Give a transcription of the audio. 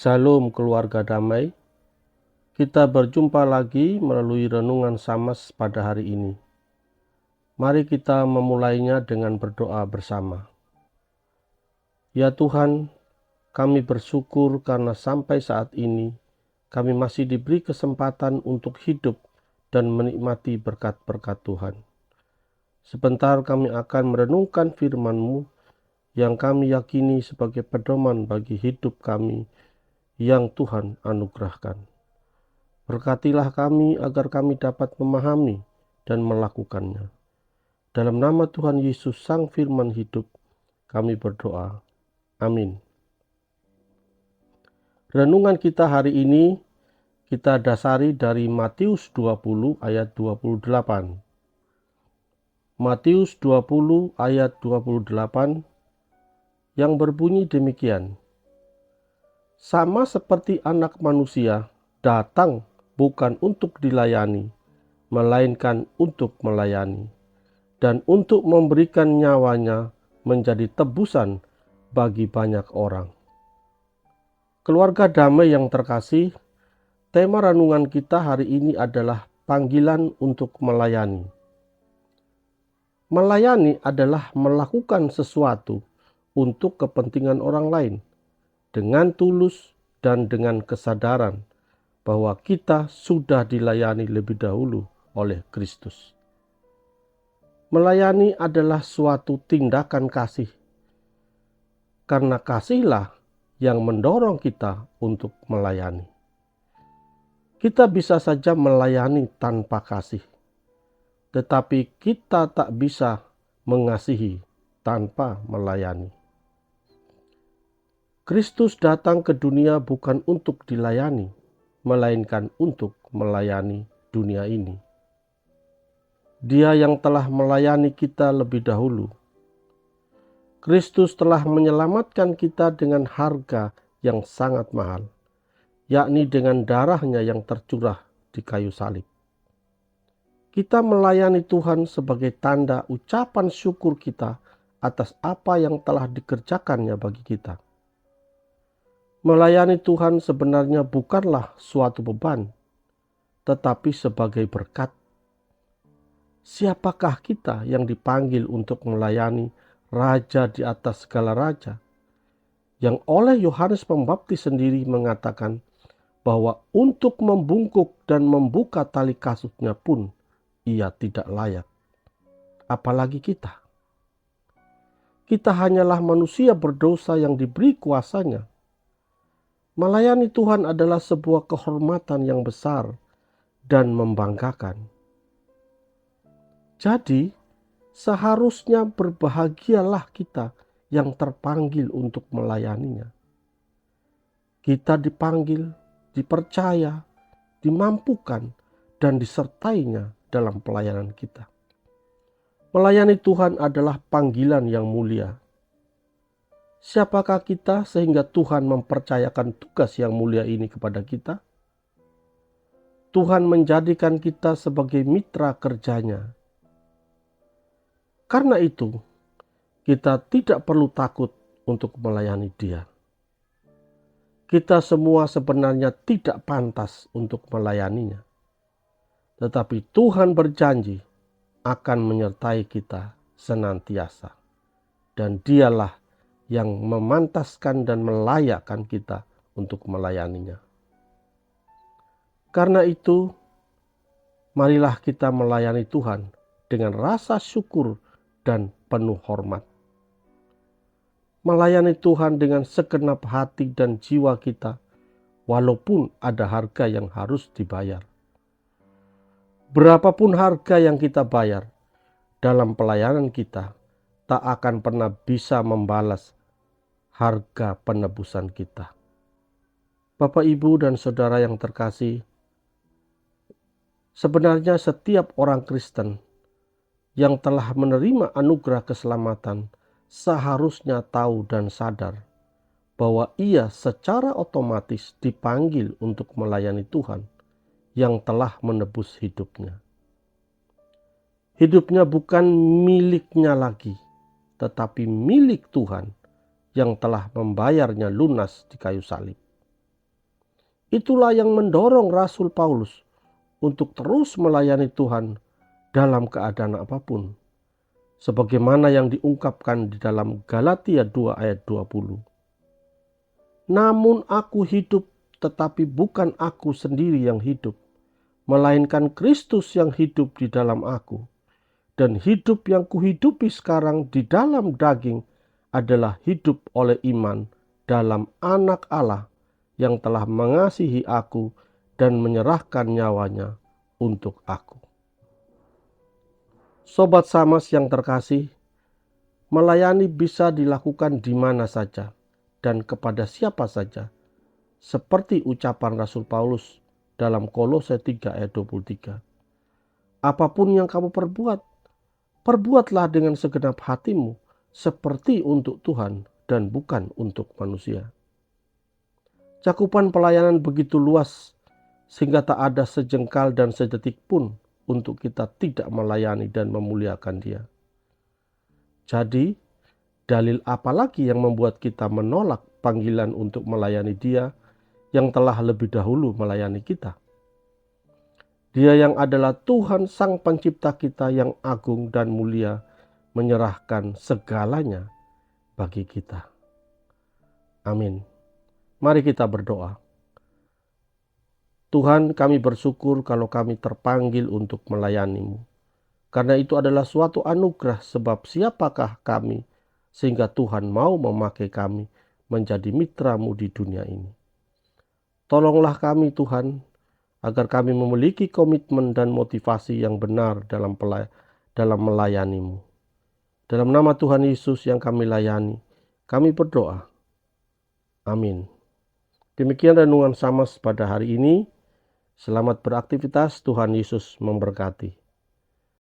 Salam keluarga damai. Kita berjumpa lagi melalui renungan Samas pada hari ini. Mari kita memulainya dengan berdoa bersama. Ya Tuhan, kami bersyukur karena sampai saat ini kami masih diberi kesempatan untuk hidup dan menikmati berkat-berkat Tuhan. Sebentar kami akan merenungkan firman-Mu yang kami yakini sebagai pedoman bagi hidup kami yang Tuhan anugerahkan. Berkatilah kami agar kami dapat memahami dan melakukannya. Dalam nama Tuhan Yesus Sang Firman Hidup, kami berdoa. Amin. Renungan kita hari ini kita dasari dari Matius 20 ayat 28. Matius 20 ayat 28 yang berbunyi demikian. Sama seperti anak manusia datang bukan untuk dilayani, melainkan untuk melayani, dan untuk memberikan nyawanya menjadi tebusan bagi banyak orang. Keluarga damai yang terkasih, tema renungan kita hari ini adalah panggilan untuk melayani. Melayani adalah melakukan sesuatu untuk kepentingan orang lain, dengan tulus dan dengan kesadaran bahwa kita sudah dilayani lebih dahulu oleh Kristus. Melayani adalah suatu tindakan kasih, karena kasihlah yang mendorong kita untuk melayani. Kita bisa saja melayani tanpa kasih, tetapi kita tak bisa mengasihi tanpa melayani. Kristus datang ke dunia bukan untuk dilayani, melainkan untuk melayani dunia ini. Dia yang telah melayani kita lebih dahulu. Kristus telah menyelamatkan kita dengan harga yang sangat mahal, yakni dengan darahnya yang tercurah di kayu salib. Kita melayani Tuhan sebagai tanda ucapan syukur kita atas apa yang telah dikerjakannya bagi kita. Melayani Tuhan sebenarnya bukanlah suatu beban, tetapi sebagai berkat. Siapakah kita yang dipanggil untuk melayani Raja di atas segala raja, yang oleh Yohanes Pembaptis sendiri mengatakan bahwa untuk membungkuk dan membuka tali kasutnya pun ia tidak layak. Apalagi kita. Kita hanyalah manusia berdosa yang diberi kuasanya. Melayani Tuhan adalah sebuah kehormatan yang besar dan membanggakan. Jadi, seharusnya berbahagialah kita yang terpanggil untuk melayaninya. Kita dipanggil, dipercaya, dimampukan, dan disertainya dalam pelayanan kita. Melayani Tuhan adalah panggilan yang mulia. Siapakah kita sehingga Tuhan mempercayakan tugas yang mulia ini kepada kita? Tuhan menjadikan kita sebagai mitra kerjanya. Karena itu, kita tidak perlu takut untuk melayani Dia. Kita semua sebenarnya tidak pantas untuk melayaninya. Tetapi Tuhan berjanji akan menyertai kita senantiasa. Dan Dialah yang memantaskan dan melayakkan kita untuk melayaninya. Karena itu, marilah kita melayani Tuhan dengan rasa syukur dan penuh hormat. Melayani Tuhan dengan segenap hati dan jiwa kita, walaupun ada harga yang harus dibayar. Berapapun harga yang kita bayar dalam pelayanan kita, tak akan pernah bisa membalas harga penebusan kita. Bapak, Ibu, dan Saudara yang terkasih, sebenarnya setiap orang Kristen yang telah menerima anugerah keselamatan seharusnya tahu dan sadar bahwa ia secara otomatis dipanggil untuk melayani Tuhan yang telah menebus hidupnya. Hidupnya bukan miliknya lagi, tetapi milik Tuhan yang telah membayarnya lunas di kayu salib. Itulah yang mendorong Rasul Paulus untuk terus melayani Tuhan dalam keadaan apapun, sebagaimana yang diungkapkan di dalam Galatia 2 ayat 20. Namun aku hidup, tetapi bukan aku sendiri yang hidup, melainkan Kristus yang hidup di dalam aku. Dan hidup yang kuhidupi sekarang di dalam daging adalah hidup oleh iman dalam Anak Allah yang telah mengasihi aku dan menyerahkan nyawanya untuk aku. Sobat Samas yang terkasih, melayani bisa dilakukan di mana saja dan kepada siapa saja, seperti ucapan Rasul Paulus dalam Kolose 3 ayat 23. Apapun yang kamu perbuat, perbuatlah dengan segenap hatimu, seperti untuk Tuhan dan bukan untuk manusia. Cakupan pelayanan begitu luas, sehingga tak ada sejengkal dan sedetik pun untuk kita tidak melayani dan memuliakan Dia. Jadi, dalil apa lagi yang membuat kita menolak panggilan untuk melayani Dia yang telah lebih dahulu melayani kita? Dia yang adalah Tuhan Sang Pencipta kita yang agung dan mulia, menyerahkan segalanya bagi kita. Amin. Mari kita berdoa. Tuhan, kami bersyukur kalau kami terpanggil untuk melayani-Mu. Karena itu adalah suatu anugerah, sebab siapakah kami sehingga Tuhan mau memakai kami menjadi mitra-Mu di dunia ini. Tolonglah kami Tuhan, agar kami memiliki komitmen dan motivasi yang benar dalam melayani-Mu. Dalam nama Tuhan Yesus yang kami layani, kami berdoa. Amin. Demikian renungan Samas pada hari ini. Selamat beraktivitas, Tuhan Yesus memberkati.